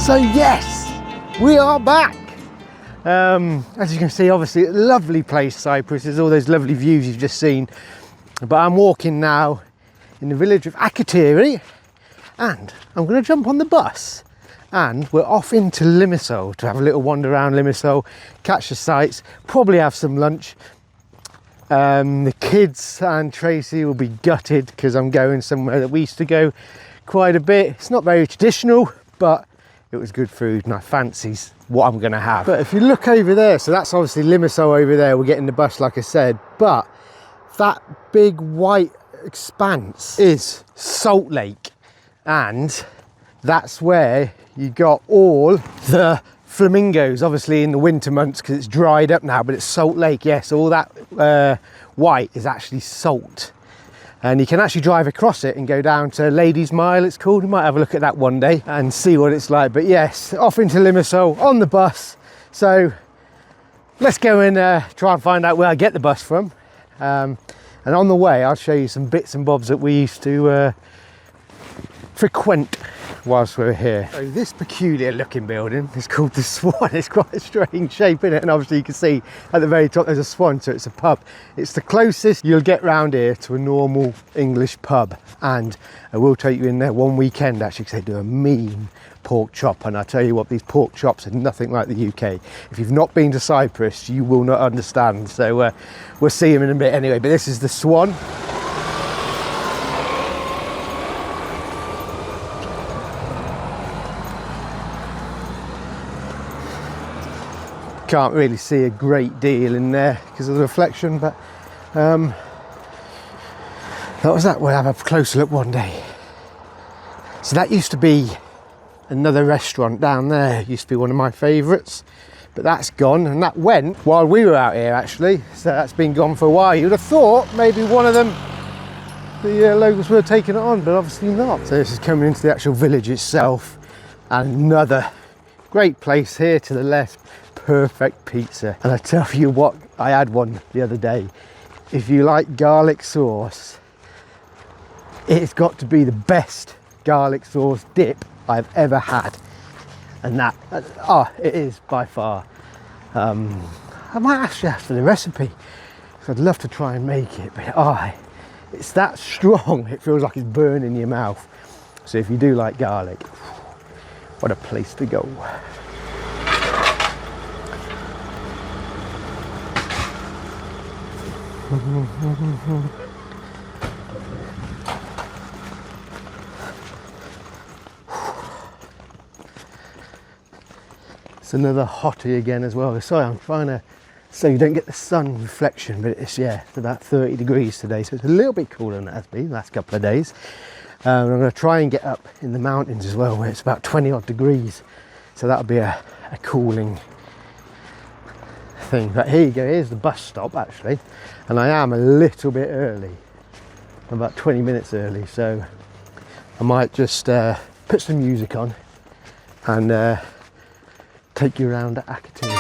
So yes, we are back. As you can see, obviously a lovely place, Cyprus. There's all those lovely views you've just seen. But I'm walking now in the village of Akatiri, and I'm going to jump on the bus and we're off into Limassol to have a little wander around Limassol, catch the sights, probably have some lunch. The kids and Tracy will be gutted because I'm going somewhere that we used to go quite a bit. It's not very traditional, but it was good food and I fancies what I'm going to have. But if you look over there, so that's obviously Limassol over there. We're getting the bus, like I said, but that big white expanse is Salt Lake, and that's where you got all the flamingos, obviously in the winter months because it's dried up now, but it's Salt Lake. Yes, all that white is actually salt, and you can actually drive across it and go down to Ladies Mile, it's called. We might have a look at that one day and see what it's like. But yes, off into Limassol on the bus. So let's go and try and find out where I get the bus from, and on the way I'll show you some bits and bobs that we used to frequent whilst we were here. So this peculiar looking building is called the Swan. It's quite a strange shape in it, and obviously you can see at the very top there's a swan, so it's a pub. It's the closest you'll get round here to a normal English pub, and I will take you in there one weekend actually because they do a mean pork chop, and I tell you what, these pork chops are nothing like the UK. If you've not been to Cyprus, you will not understand. So we'll see them in a bit anyway, but this is the Swan. Can't really see a great deal in there because of the reflection, but that was that. We'll have a closer look one day. So that used to be another restaurant down there. It used to be one of my favourites, but that's gone, and that went while we were out here actually, so that's been gone for a while. You'd have thought maybe one of them, the locals were taking it on, but obviously not. So this is coming into the actual village itself, and another great place here to the left. Perfect pizza, and I tell you what, I had one the other day. If you like garlic sauce, it's got to be the best garlic sauce dip I've ever had, and that it is by far. I might actually ask for the recipe because I'd love to try and make it, but it's that strong it feels like it's burning your mouth. So if you do like garlic, what a place to go. It's another hottie again as well. Sorry, I'm trying to so you don't get the sun reflection, but it's about 30 degrees today, so it's a little bit cooler than it has been the last couple of days. I'm going to try and get up in the mountains as well, where it's about 20 odd degrees, so that'll be a cooling thing. But here you go, here's the bus stop actually, and I am a little bit early. I'm about 20 minutes early, so I might just put some music on and take you around Akatiri.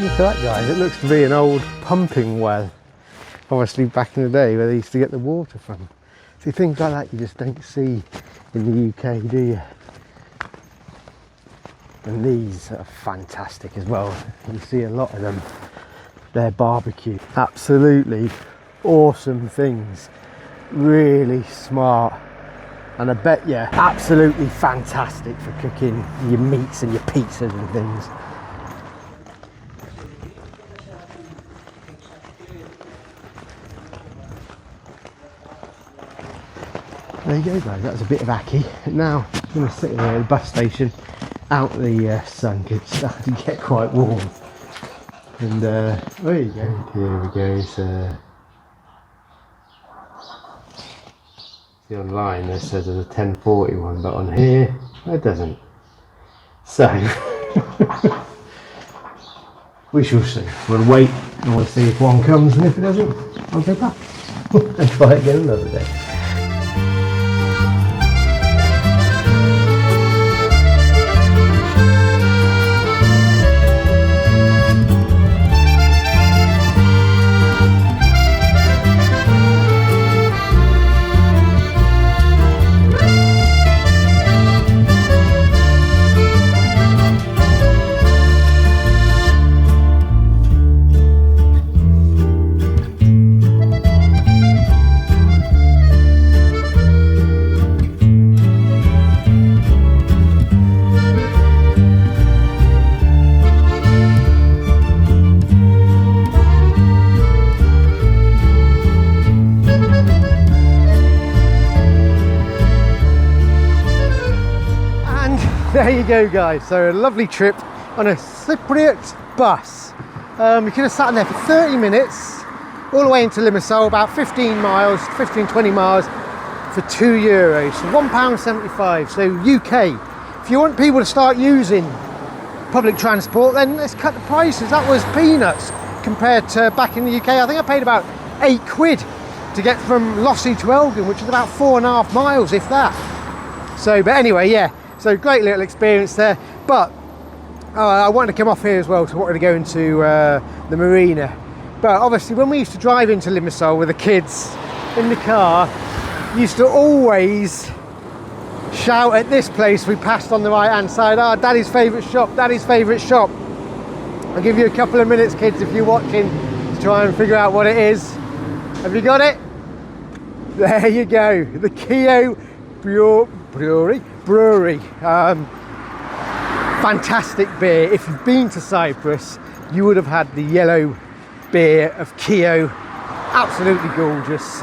Look at that, guys, it looks to be an old pumping well, obviously back in the day where they used to get the water from. See, things like that you just don't see in the UK, do you? And these are fantastic as well. You see a lot of them. They're barbecue. Absolutely awesome things. Really smart And I bet you absolutely fantastic for cooking your meats and your pizzas and things. There you go guys, that was a bit of Aki. Now I'm going to sit here at the bus station out the sun, because it's starting to get quite warm. And there you go, here we go. So see online there says there's a 10:40 one, but on here it doesn't. So we shall see. We'll wait and we'll see if one comes, and if it doesn't, I'll go back and try again another day. There you go guys, so a lovely trip on a Cypriot bus. We could have sat in there for 30 minutes all the way into Limassol, about 15 miles, 20 miles for €2, so £1.75. So UK, if you want people to start using public transport, then let's cut the prices. That was peanuts compared to back in the UK. I think I paid about £8 to get from Lossy to Elgin, which is about 4.5 miles, if that. So, but anyway, yeah. So great little experience there, but I wanted to come off here as well, so I wanted to go into the marina. But obviously when we used to drive into Limassol with the kids in the car, used to always shout at this place we passed on the right hand side, "Ah, Daddy's favourite shop, Daddy's favourite shop." I'll give you a couple of minutes, kids, if you're watching, to try and figure out what it is. Have you got it? There you go, the Keo Brewery. Fantastic beer. If you've been to Cyprus, you would have had the yellow beer of Keo. Absolutely gorgeous.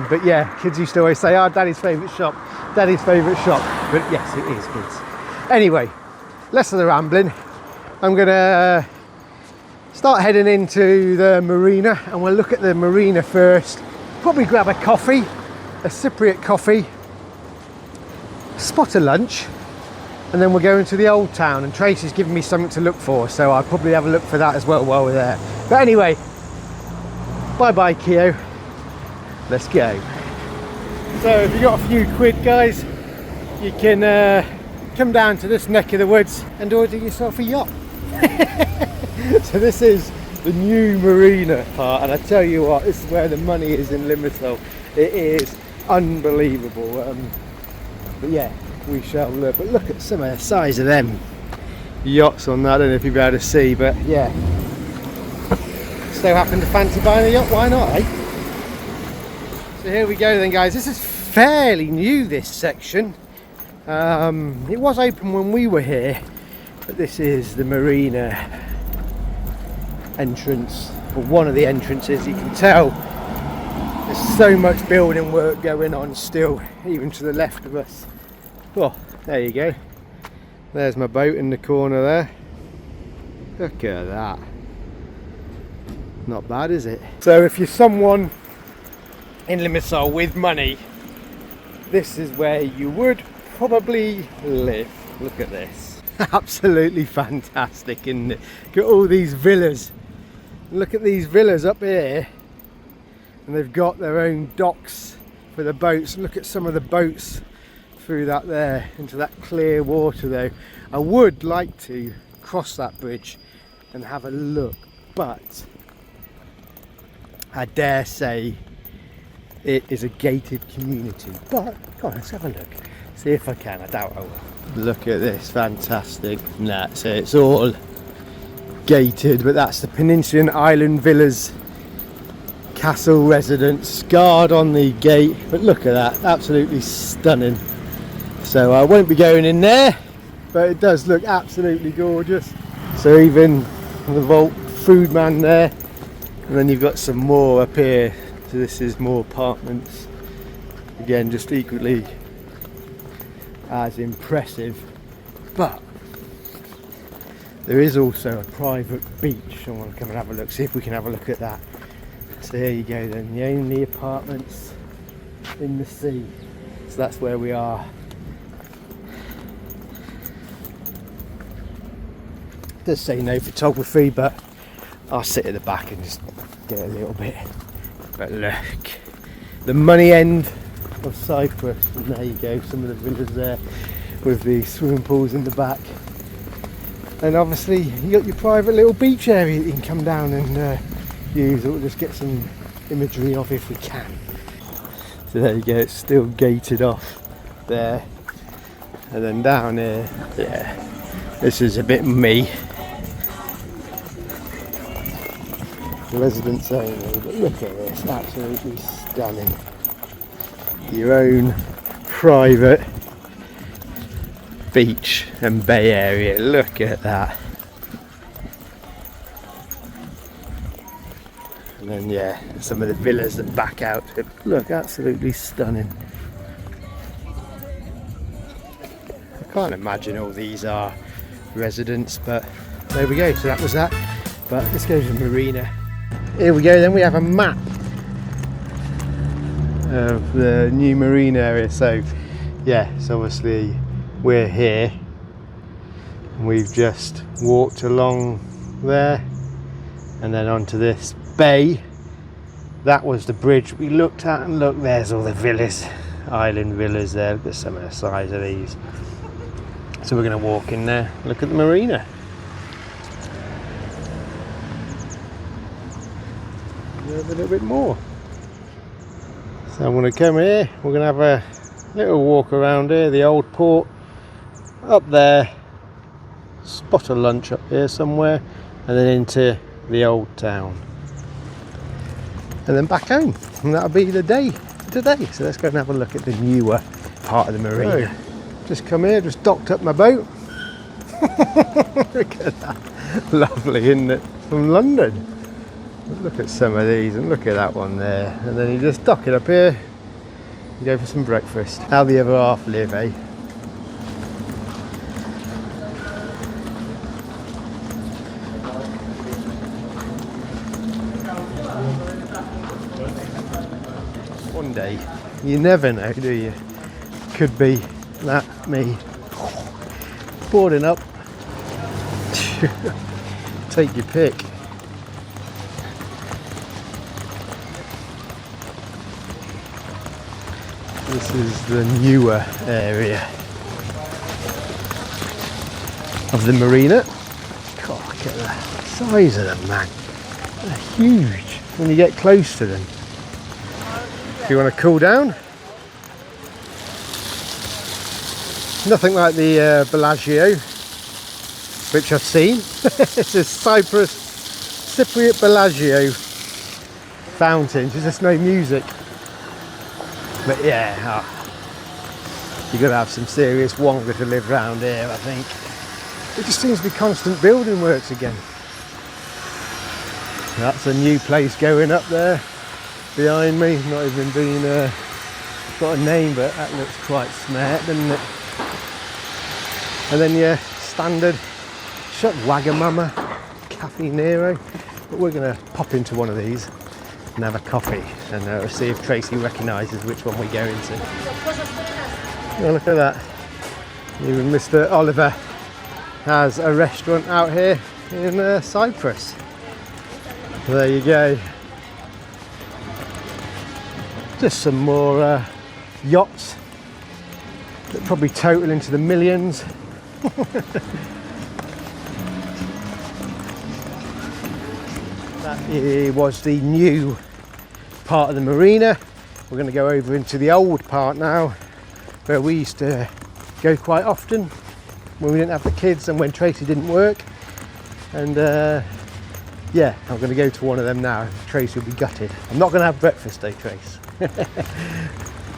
But yeah, kids used to always say, "Oh, Daddy's favourite shop, Daddy's favourite shop." But yes, it is, kids. Anyway, less of the rambling. I'm gonna start heading into the marina, and we'll look at the marina first. Probably grab a coffee, a Cypriot coffee, spot a lunch, and then we're going to the Old Town, and Tracey's given me something to look for, so I'll probably have a look for that as well while we're there. But anyway, bye bye Keo, let's go. So if you've got a few quid guys, you can come down to this neck of the woods and order yourself a yacht. So this is the new marina part, and I tell you what, this is where the money is in Limassol. It is unbelievable. But yeah, we shall look. But look at some of the size of them yachts on that. I don't know if you'll be able to see, but yeah. So happen to fancy buying a yacht, why not, eh? So here we go then guys. This is fairly new, this section. It was open when we were here, but this is the marina entrance, or one of the entrances. You can tell there's so much building work going on still, even to the left of us. Oh, there you go. There's my boat in the corner there. Look at that. Not bad, is it? So if you're someone in Limassol with money, this is where you would probably live. Look at this. Absolutely fantastic, isn't it? Look at all these villas. Look at these villas up here. And they've got their own docks for the boats. Look at some of the boats through that there, into that clear water though. I would like to cross that bridge and have a look, but I dare say it is a gated community. But go on, let's have a look, see if I can. I doubt I will. Look at this, fantastic. Nah, so it's all gated, but that's the Peninsulan Island Villas Castle residence, guard on the gate. But look at that, absolutely stunning. So I won't be going in there, but it does look absolutely gorgeous. So even the vault food man there, and then you've got some more up here. So this is more apartments. Again, just equally as impressive, but there is also a private beach. I want to come and have a look, see if we can have a look at that. So there you go then, the only apartments in the sea. So that's where we are. It does say no photography, but I'll sit at the back and just get a little bit. But look, the money end of Cyprus, and there you go, some of the villas there with the swimming pools in the back. And obviously you got your private little beach area that you can come down and use. We'll just get some imagery of if we can. So there you go, it's still gated off there. And then down here, yeah, this is a bit me. Residents only, but look at this, absolutely stunning. Your own private beach and bay area, look at that. And then yeah, some of the villas that back out, look, absolutely stunning. I can't imagine all these are residents, but there we go, so that was that. But let's go to the marina. Here we go then, we have a map of the new marine area. So yeah, so obviously we're here and we've just walked along there and then onto this bay. That was the bridge we looked at, and look, there's all the villas, island villas there. Look at some of the size of these. So we're going to walk in there, look at the marina. A little bit more. So I'm going to come here, we're going to have a little walk around here, the old port up there, spot a lunch up here somewhere, and then into the old town, and then back home, and that'll be the day today. So let's go and have a look at the newer part of the marina. So, just come here, just docked up my boat. Look at that, lovely, isn't it, from London. Look at some of these, and look at that one there, and then you just dock it up here, you go for some breakfast. How the other half live, eh? One day, you never know, do you? Could be that me boarding up. Take your pick. This is the newer area of the marina. God, look at the size of them, man. They're huge when you get close to them. If you want to cool down, nothing like the Bellagio, which I've seen. This is Cypriot Bellagio fountain. There's just no music. But yeah, you've got to have some serious wonga to live around here, I think. It just seems to be constant building works again. That's a new place going up there behind me. Not even been got a name, but that looks quite smart, doesn't it? And then yeah, standard shut Wagamama Cafe Nero. But we're going to pop into one of these and have a coffee, and see if Tracy recognises which one we go into. Oh, look at that. Even Mr. Oliver has a restaurant out here in Cyprus. There you go. Just some more yachts that probably total into the millions. That was the new part of the marina. We're going to go over into the old part now, where we used to go quite often when we didn't have the kids and when Tracy didn't work. And yeah, I'm going to go to one of them now. Tracy will be gutted. I'm not going to have breakfast though, Trace.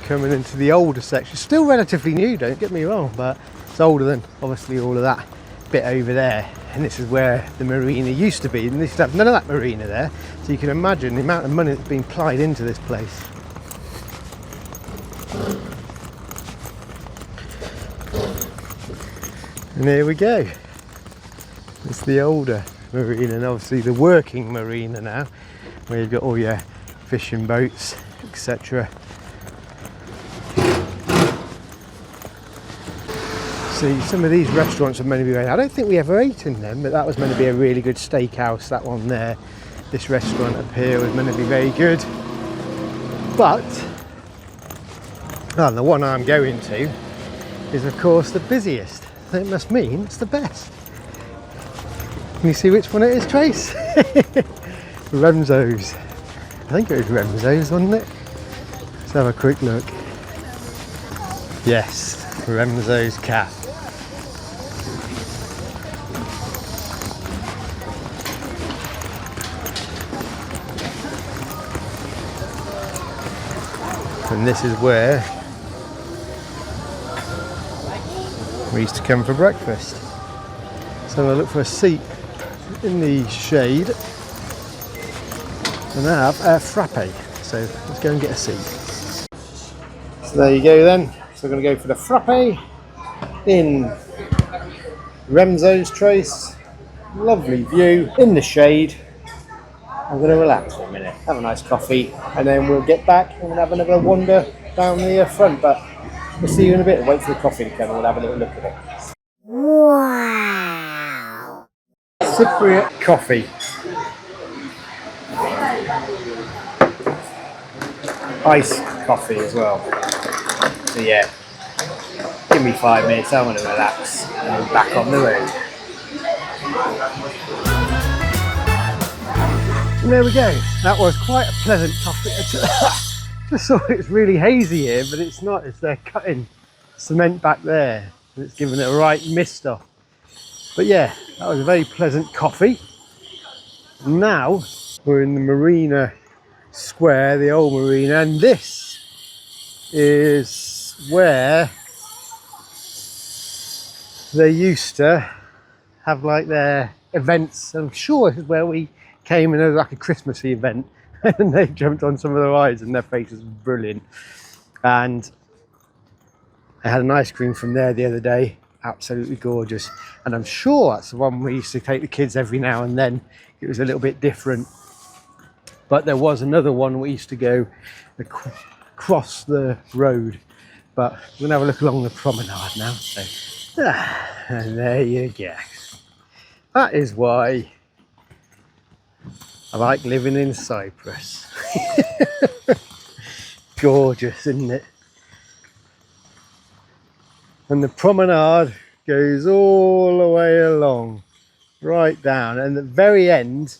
coming into the older section. Still relatively new, don't get me wrong, but it's older than obviously all of that bit over there. And this is where the marina used to be, and they used to have none of that marina there. So you can imagine the amount of money that's been applied into this place. And here we go. It's the older marina, and obviously the working marina now, where you've got all your fishing boats, etc. See, some of these restaurants are meant to be very, I don't think we ever ate in them, but that was meant to be a really good steakhouse, that one there. This restaurant up here was meant to be very good. But, the one I'm going to is of course the busiest. It must mean it's the best. Can you see which one it is, Trace? Remzo's. I think it was Remzo's, wasn't it? Let's have a quick look. Yes, Remzo's Cat. And this is where we used to come for breakfast. So I look for a seat in the shade and have a frappe. So let's go and get a seat. So there you go then. So we're going to go for the frappe in Remzo's, Trace. Lovely view in the shade. I'm going to relax for a minute, have a nice coffee, and then we'll get back and we'll have another wander down the front. But we'll see you in a bit. Wait for the coffee to come and we'll have a little look at it. Wow! Cypriot coffee. Iced coffee as well. So yeah, give me 5 minutes, I want to relax and I'm back on the road. And there we go. That was quite a pleasant coffee. Just thought it's really hazy here, but it's not. It's they're cutting cement back there. And it's giving it a right mist off. But yeah, that was a very pleasant coffee. Now we're in the Marina Square, the old marina, and this is where they used to have like their events. I'm sure this is where we came and it was like a Christmassy event and they jumped on some of the rides and their faces were brilliant. And I had an ice cream from there the other day, absolutely gorgeous. And I'm sure that's the one we used to take the kids every now and then. It was a little bit different. But there was another one we used to go across the road. But we're going to have a look along the promenade now. So, and there you go. That is why I like living in Cyprus. Gorgeous, isn't it? And the promenade goes all the way along, right down. And at the very end,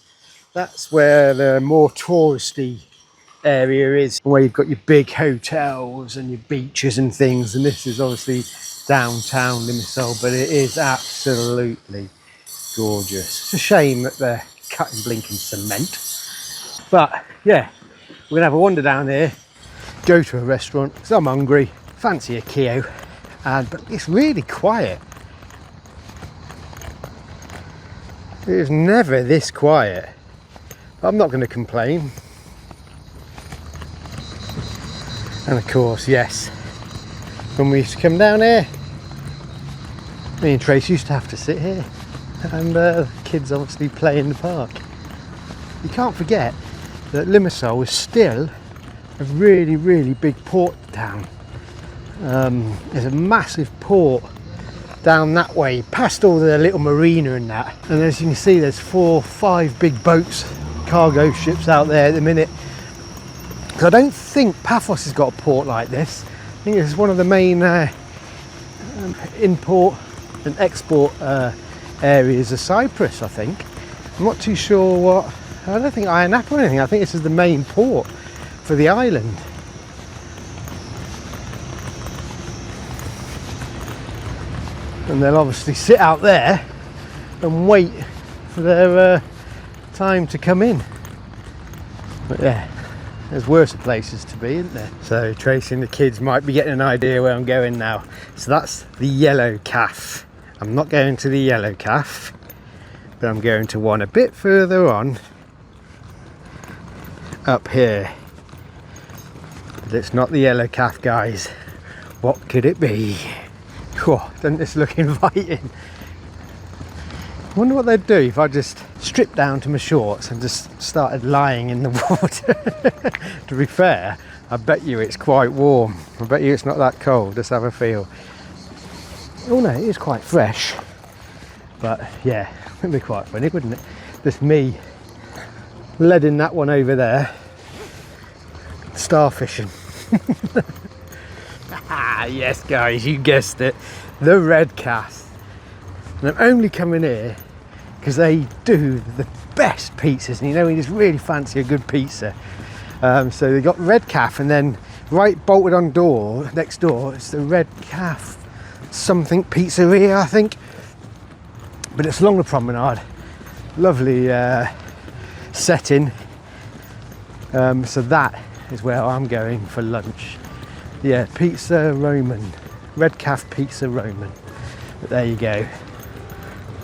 that's where the more touristy area is, where you've got your big hotels and your beaches and things. And this is obviously downtown Limassol, but it is absolutely gorgeous. It's a shame that they're cutting blinking cement. But yeah, we're gonna have a wander down here, go to a restaurant because I'm hungry, fancy a Kio, but it's really quiet. It is never this quiet. But I'm not going to complain. And of course, yes, when we used to come down here, me and Trace used to have to sit here, and the kids obviously play in the park. You can't forget that Limassol is still a really, really big port town. There's a massive port down that way, past all the little marina and that. And as you can see, there's 4 or 5 big boats, cargo ships out there at the minute. Because I don't think Paphos has got a port like this. I think it's one of the main import and export areas of Cyprus, I think. I'm not too sure what, I don't think Iron Apple or anything. I think this is the main port for the island. And they'll obviously sit out there and wait for their time to come in. But yeah, There's worse places to be, isn't there? So Tracy and the kids might be getting an idea where I'm going now. So that's the yellow calf. I'm not going to the yellow calf, but I'm going to one a bit further on, up here. But it's not the yellow calf, guys. What could it be? Whew, doesn't this look inviting? I wonder what they'd do if I just stripped down to my shorts and just started lying in the water. To be fair, I bet you it's quite warm. I bet you it's not that cold. Just have a feel. Oh no, it is quite fresh. But yeah, it'd be quite funny, wouldn't it? Just me leading that one over there, starfishing. Ah, yes guys, you guessed it, the red calf. And I'm only coming here because they do the best pizzas, and you know, when you just really fancy a good pizza. So they got red calf, and then right bolted on door next door, it's the red calf something pizzeria, I think. But it's along the promenade, lovely setting. So that is where I'm going for lunch. Yeah, Pizza Roman, red calf Pizza Roman. But there you go.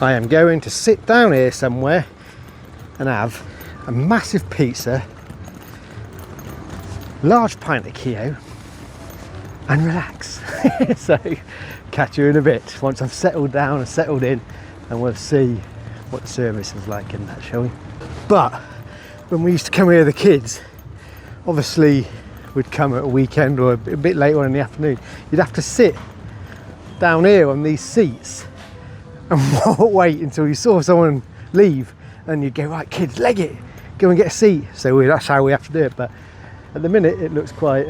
I am going to sit down here somewhere and have a massive pizza, large pint of Keo, and relax. So catch you in a bit once I've settled down and settled in, and we'll see what the service is like in that, shall we? But when we used to come here with the kids, obviously we'd come at a weekend or a bit later on in the afternoon, you'd have to sit down here on these seats and wait until you saw someone leave, and you'd go, right kids, leg it, go and get a seat. So that's how we have to do it. But at the minute it looks quite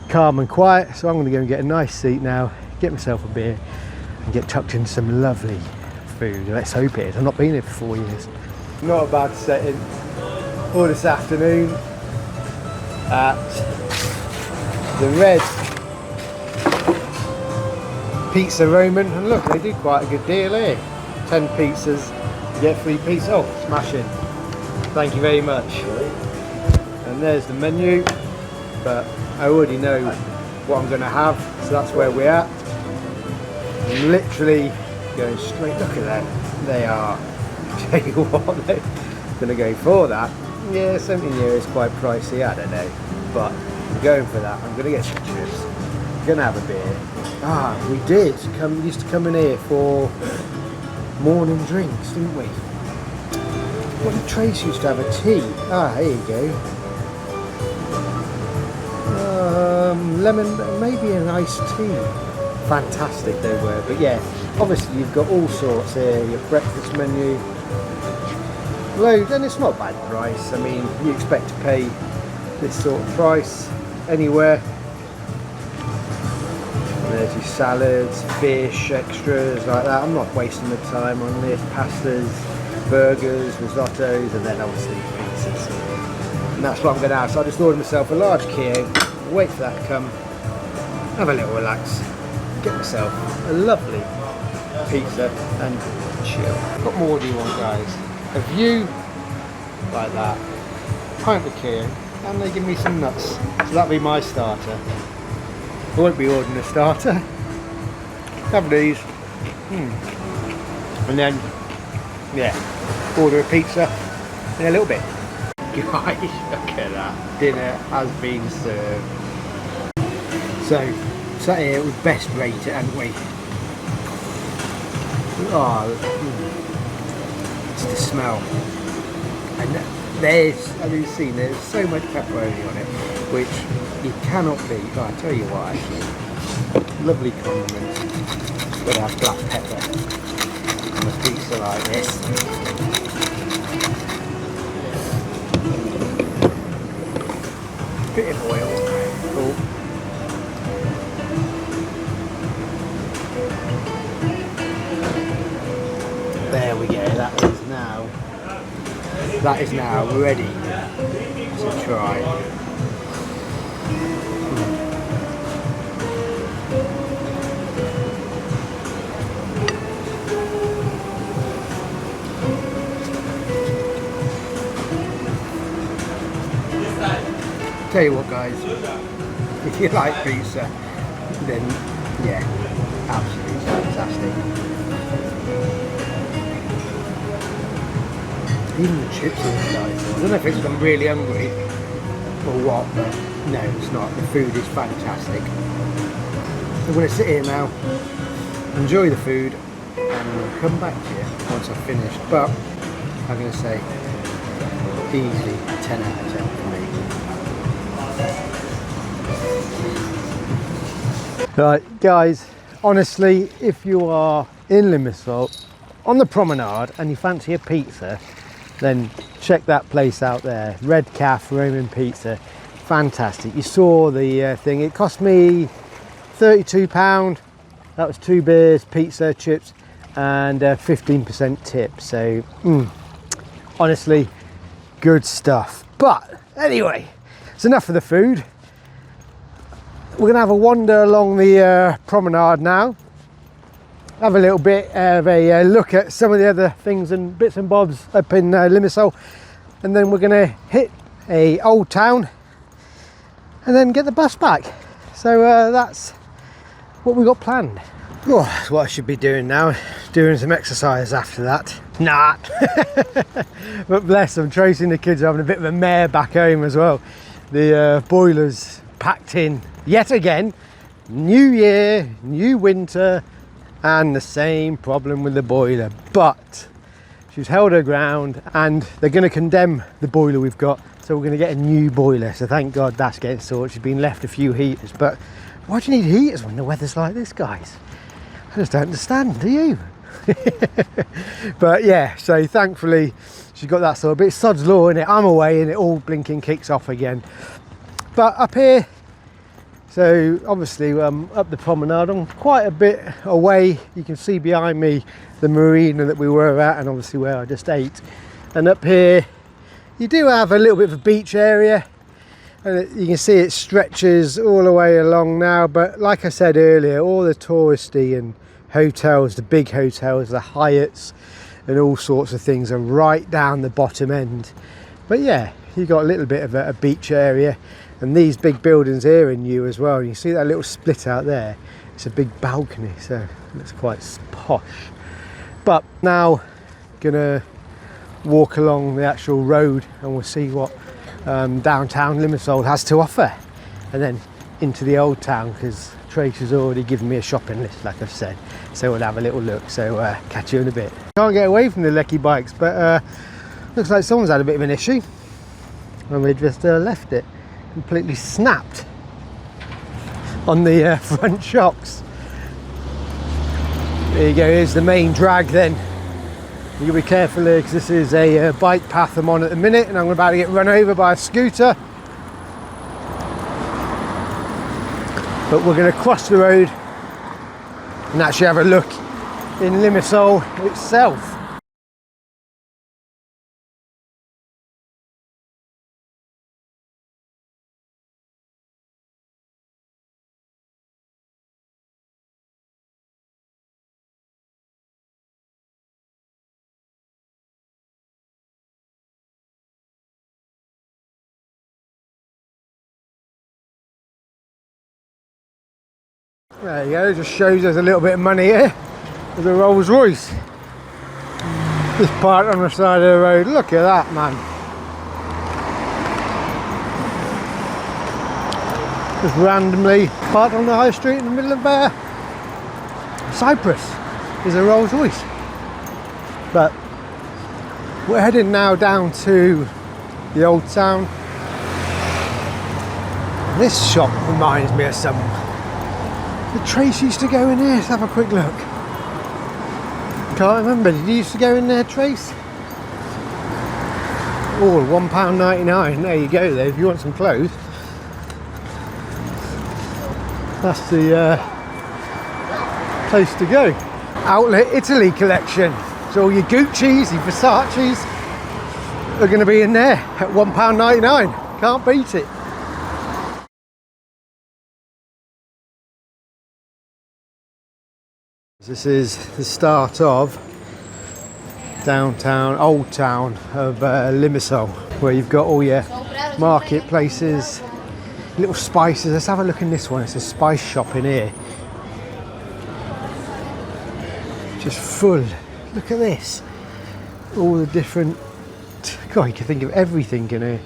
calm and quiet, so I'm going to go and get a nice seat now, get myself a beer and get tucked into some lovely food. Let's hope it is. I've not been here for 4 years. Not a bad setting for this afternoon at the Red Pizza Roman, and look, they do quite a good deal here. 10 pizzas, you get free pizza. Oh, smashing. Thank you very much. And there's the menu, but I already know what I'm going to have, so that's where we're at. I'm literally going straight, look at them, they are, tell you what, they're going to go for that. Yeah, something here is quite pricey, I don't know, but I'm going for that. I'm going to get some chips, I'm going to have a beer. Ah, we used to come in here for morning drinks, didn't we? What did Trace used to have a tea? Ah, here you go. Lemon, maybe an iced tea. Fantastic they were, but yeah, obviously you've got all sorts here, your breakfast menu, loads, and it's not bad price. I mean, you expect to pay this sort of price anywhere. There's your salads, fish, extras like that. I'm not wasting the time on this. Pastas, burgers, risottos, and then obviously pizzas. And that's what I'm going to have. So I just ordered myself a large Keo, wait for that to come, have a little relax, get myself a lovely pizza and chill. What more do you want, guys? A view like that, pint of Keo, and they give me some nuts. So that'll be my starter. I won't be ordering a starter. Have these. And then, yeah, order a pizza in a little bit. Guys, look at that. Dinner has been served. So, sat here with best rate, haven't we? Oh, it's the smell. And there's, as you've seen, there's so much pepperoni on it, which you cannot beat. Oh, I'll tell you what, actually. Lovely condiments. Gotta have black pepper on a pizza like this. Bit of oil. Oh. There we go, that is now ready to try. tell you what, guys, if you like pizza, then yeah, absolutely fantastic. Even the chips are nice. I don't know if it's because I'm really hungry or what, but no, it's not. The food is fantastic. I'm going to sit here now, enjoy the food, and we'll come back to you once I've finished. But I'm going to say, easily 10 out of 10 for me. Right, guys, honestly, if you are in Limassol on the promenade and you fancy a pizza, then check that place out there, Red Calf Roman Pizza. Fantastic. You saw the thing. It cost me £32. That was 2 beers, pizza, chips, and 15% tip. So honestly, good stuff. But anyway, it's enough of the food. We're gonna have a wander along the promenade now, have a little bit of a look at some of the other things and bits and bobs up in Limassol, and then we're gonna hit a Old Town and then get the bus back. So that's what we got planned. Oh, that's what I should be doing now, doing some exercise after that. Nah. But bless them, Tracey and the kids are having a bit of a mare back home as well. The boiler's packed in yet again. New year, new winter, and the same problem with the boiler. But she's held her ground, and they're going to condemn the boiler we've got, so we're going to get a new boiler. So thank God that's getting sorted. She's been left a few heaters, but why do you need heaters when the weather's like this, guys? I just don't understand, do you? But yeah, so thankfully she's got that sorted. But it's sod's law, innit? I'm away and it all blinking kicks off again. But up here, so obviously up the promenade, I'm quite a bit away. You can see behind me the marina that we were at, and obviously where I just ate. And up here you do have a little bit of a beach area, and you can see it stretches all the way along now. But like I said earlier, all the touristy and hotels, the big hotels, the Hyatts and all sorts of things are right down the bottom end. But yeah, you've got a little bit of a beach area. And these big buildings here are new as well. You see that little split out there? It's a big balcony, so it's quite posh. But now, gonna walk along the actual road and we'll see what downtown Limassol has to offer. And then into the Old Town, because Tracy's already given me a shopping list, like I've said. So we'll have a little look, so catch you in a bit. Can't get away from the lecky bikes, but looks like someone's had a bit of an issue. And they just left it. Completely snapped on the front shocks. There you go, here's the main drag then. You'll be careful here because this is a bike path I'm on at the minute, and I'm about to get run over by a scooter. But we're going to cross the road and actually have a look in Limassol itself. There you go, just shows us a little bit of money here. There's a Rolls Royce. Just parked on the side of the road. Look at that, man. Just randomly parked on the high street in the middle of Cyprus. There's a Rolls Royce. But we're heading now down to the Old Town. This shop reminds me of some. The Trace used to go in there. Let's have a quick look. Can't remember. Did you used to go in there, Trace? Oh, £1.99. There you go, though. If you want some clothes, that's the place to go. Outlet Italy collection. So all your Gucci's, your Versace's are going to be in there at £1.99. Can't beat it. This is the start of downtown, Old Town of Limassol, where you've got all your marketplaces little spices. Let's have a look in this one. It's a spice shop in here. Just full. Look at this. All the different, God, you can think of everything in here.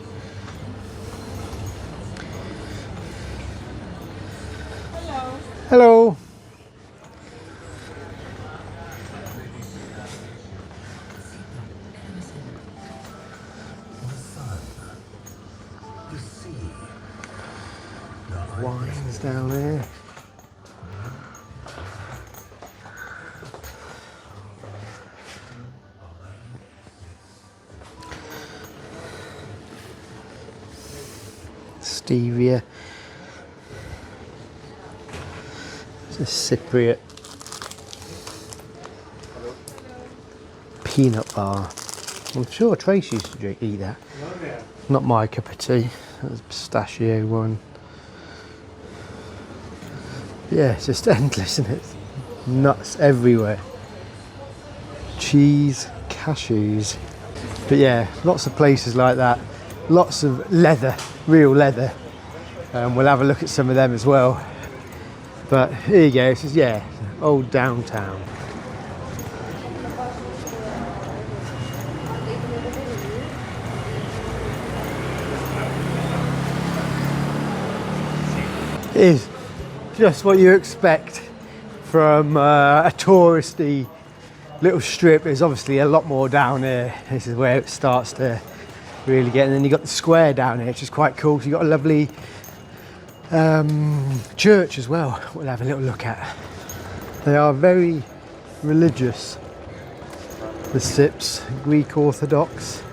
Hello. Hello. Wines down there. Stevia. It's a Cypriot peanut bar. I'm sure Trace used to eat that. Not my cup of tea. That's a pistachio one. Yeah, it's just endless, isn't it? Nuts everywhere. Cheese, cashews. But yeah, lots of places like that. Lots of leather, real leather. We'll have a look at some of them as well. But here you go, this is, yeah, old downtown. It is just what you expect from a touristy little strip. There's obviously a lot more down here. This is where it starts to really get, and then you've got the square down here, which is quite cool. So you've got a lovely church as well, we'll have a little look at. They are very religious, the Cyps, Greek Orthodox.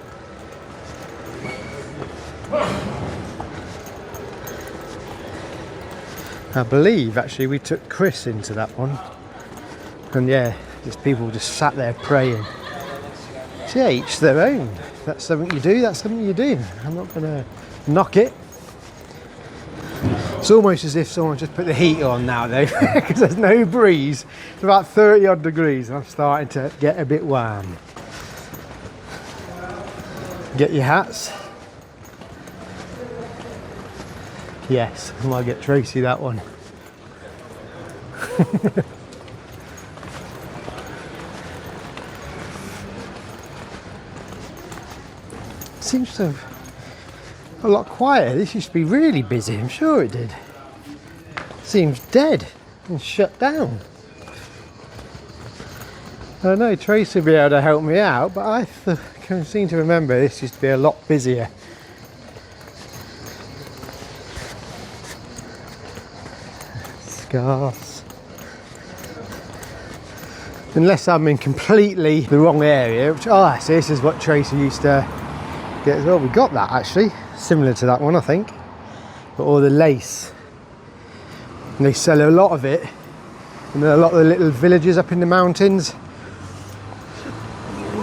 I believe actually we took Chris into that one, and yeah, just people just sat there praying. So yeah, each their own. If that's something you do, that's something you do. I'm not gonna knock it. It's almost as if someone just put the heat on now though, because there's no breeze. It's about 30 odd degrees and I'm starting to get a bit warm. Get your hats. Yes, I might get Tracy that one. Seems to have a lot quieter. This used to be really busy, I'm sure it did. Seems dead and shut down. I know Tracy will be able to help me out, but I can seem to remember this used to be a lot busier. Scarves. Unless I'm in completely the wrong area, which, oh, so this is what Tracy used to get as well. We got that actually, similar to that one I think, but all the lace. And they sell a lot of it in a lot of the little villages up in the mountains.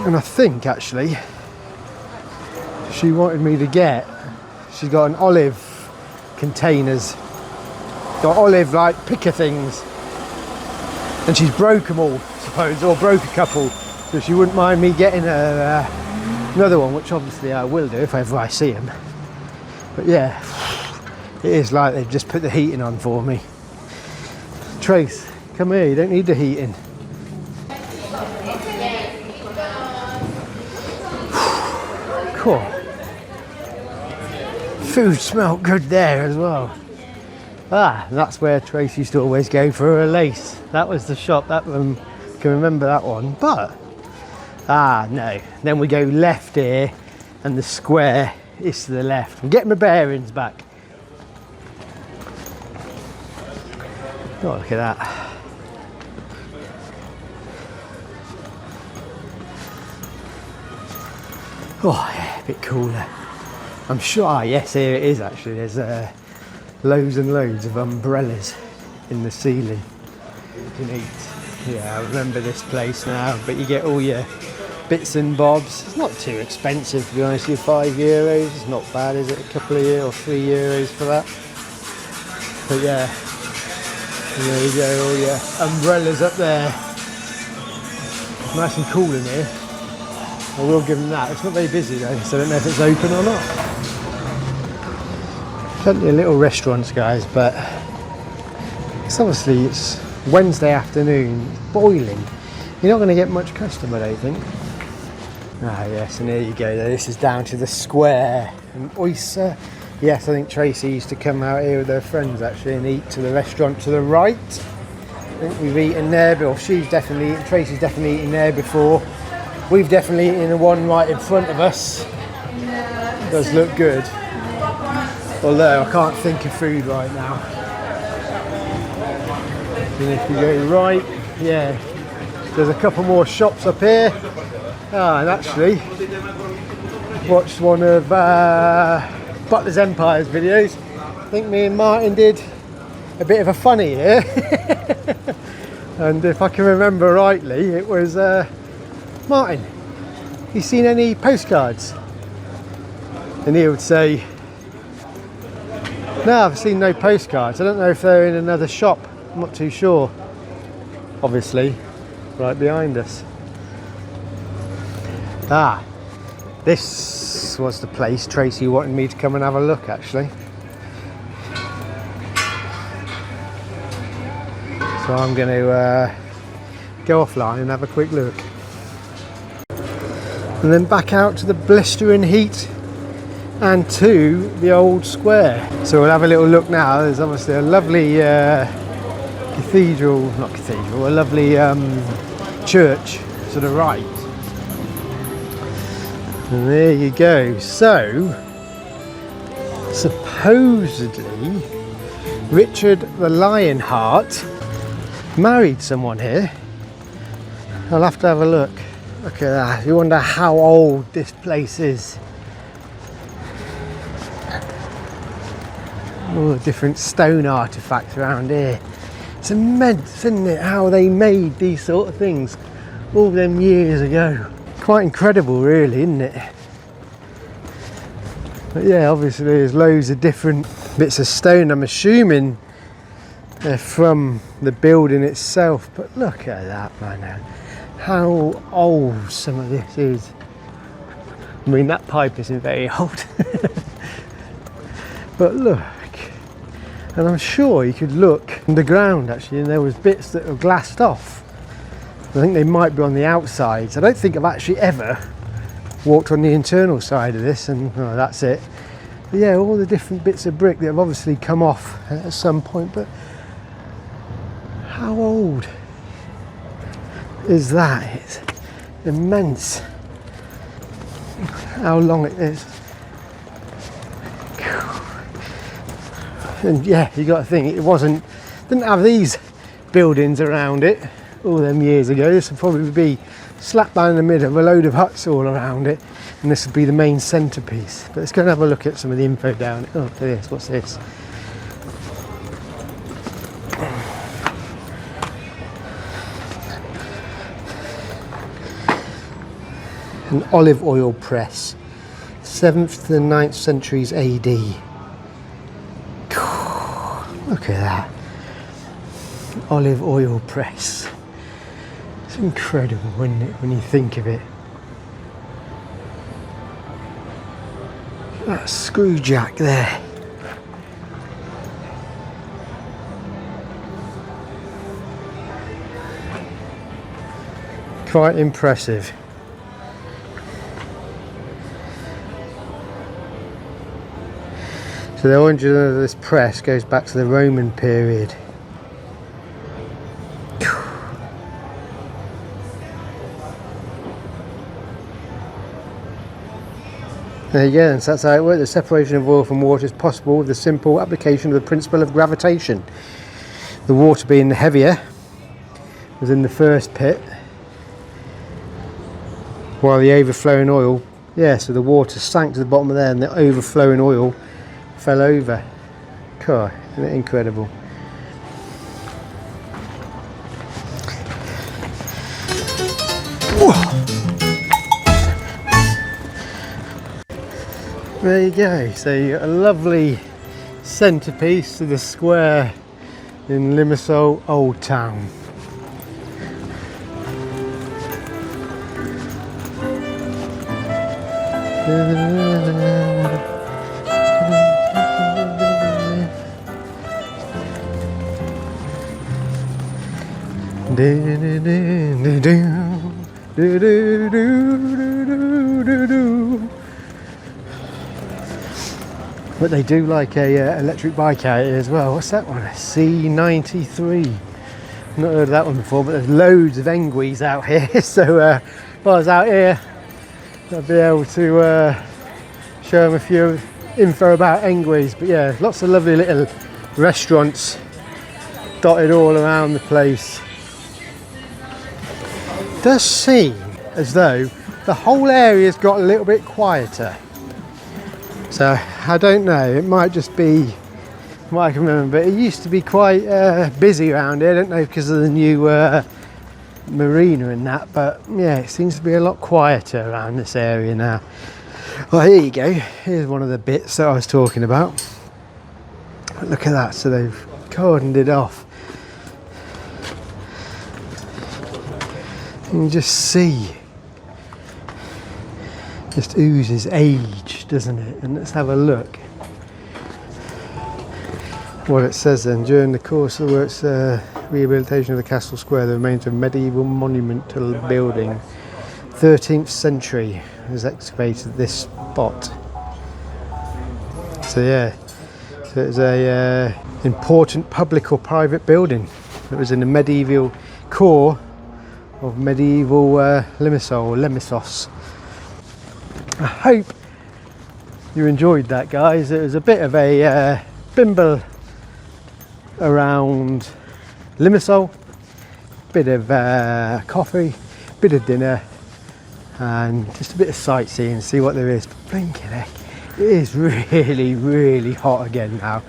And I think actually she wanted me to get, she's got an olive containers, got olive like picker things, and she's broke them all, I suppose, or broke a couple, so she wouldn't mind me getting another one, which obviously I will do if ever I see them. But yeah, it is like they've just put the heating on for me. Trace, come here, you don't need the heating. Cool. Food smelled good there as well. Ah, that's where Trace used to always go for her lace. That was the shop, that one, I can remember that one. But, ah no, then we go left here and the square is to the left. I'm getting my bearings back. Oh, look at that. Oh yeah, a bit cooler. I'm sure, ah yes, here it is actually. There's loads and loads of umbrellas in the ceiling. Neat. Yeah, I remember this place now, but you get all your bits and bobs. It's not too expensive, to be honest with you. €5, it's not bad, is it? A couple of euros or €3 for that. But yeah, there you go, all your umbrellas up there. Nice and cool in here. I will give them that. It's not very busy though, so I don't know if it's open or not. Plenty of little restaurants, guys, but it's Wednesday afternoon, it's boiling. You're not going to get much customer, I don't think. Ah yes, and there you go. This is down to the square. An oyster. Yes, I think Tracy used to come out here with her friends actually and eat to the restaurant to the right. I think we've eaten there, but Tracy's definitely eaten there before. We've definitely eaten the one right in front of us. It does look good. Although I can't think of food right now. And if you go right, yeah, there's a couple more shops up here. Ah, and actually, watched one of Butler's Empire's videos. I think me and Martin did a bit of a funny here. And if I can remember rightly, it was Martin, you seen any postcards? And he would say, no, I've seen no postcards. I don't know if they're in another shop. I'm not too sure. Obviously, right behind us. Ah, this was the place Tracy wanted me to come and have a look, actually. So I'm going to go offline and have a quick look. And then back out to the blistering heat and to the old square. So we'll have a little look now. There's obviously a lovely a lovely church to the right. And there you go. So, supposedly, Richard the Lionheart married someone here. I'll have to have a look. Look at that. You wonder how old this place is. All the different stone artifacts around here. It's immense, isn't it, how they made these sort of things all them years ago. Quite incredible really, isn't it? But yeah, obviously there's loads of different bits of stone. I'm assuming they're from the building itself, but look at that, man. How old some of this is. I mean, that pipe isn't very old. But look, and I'm sure you could look underground actually, and there was bits that were glassed off. I think they might be on the outsides. I don't think I've actually ever walked on the internal side of this, and oh, that's it. But yeah, all the different bits of brick that have obviously come off at some point, but how old is that? It's immense. How long it is. And yeah, you got to think didn't have these buildings around it all them years ago. This would probably be slap bang in the middle of a load of huts all around it, and this would be the main centrepiece. But let's go and have a look at some of the info down it. Oh, look at this. What's this? An olive oil press, 7th to the 9th centuries AD. Look at that. Olive oil press. It's incredible, isn't it, when you think of it. That screw jack there. Quite impressive. So the origin of this press goes back to the Roman period. There you go, and so that's how it works. The separation of oil from water is possible with the simple application of the principle of gravitation. The water being heavier was in the first pit, while the overflowing oil, so the water sank to the bottom of there and the overflowing oil fell over. God, isn't it incredible? There you go. So you got a lovely centrepiece to the square in Limassol Old Town. But they do like a electric bike out here as well. What's that one? A C93. Not heard of that one before, but there's loads of Engwees out here. So if I was out here, I'd be able to show them a few info about Engwees. But yeah, lots of lovely little restaurants dotted all around the place. It does seem as though the whole area's got a little bit quieter. So I don't know, it might just be what I can remember, but it used to be quite busy around here. I don't know because of the new marina and that, but yeah, it seems to be a lot quieter around this area now. Well, here you go, here's one of the bits that I was talking about. Look at that, so they've cordoned it off. You can just see, just oozes age, doesn't it? And let's have a look what it says then. During the course of the works rehabilitation of the castle square, the remains of a medieval monumental building, 13th century, was excavated at this spot. So yeah, so it's a important public or private building that was in the medieval core of medieval Limassol, or Limassos. I hope you enjoyed that, guys. It was a bit of a bimble around Limassol, bit of coffee, bit of dinner, and just a bit of sightseeing, see what there is. But blinking heck, it is really hot again now.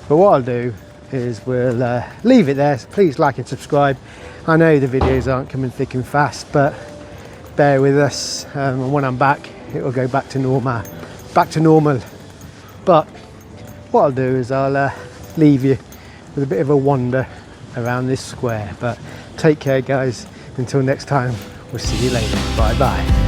But what I'll do is we'll leave it there. So please like and subscribe. I know the videos aren't coming thick and fast, but bear with us, and when I'm back it will go back to normal. But what I'll do is I'll leave you with a bit of a wander around this square. But take care, guys. Until next time, we'll see you later. Bye bye.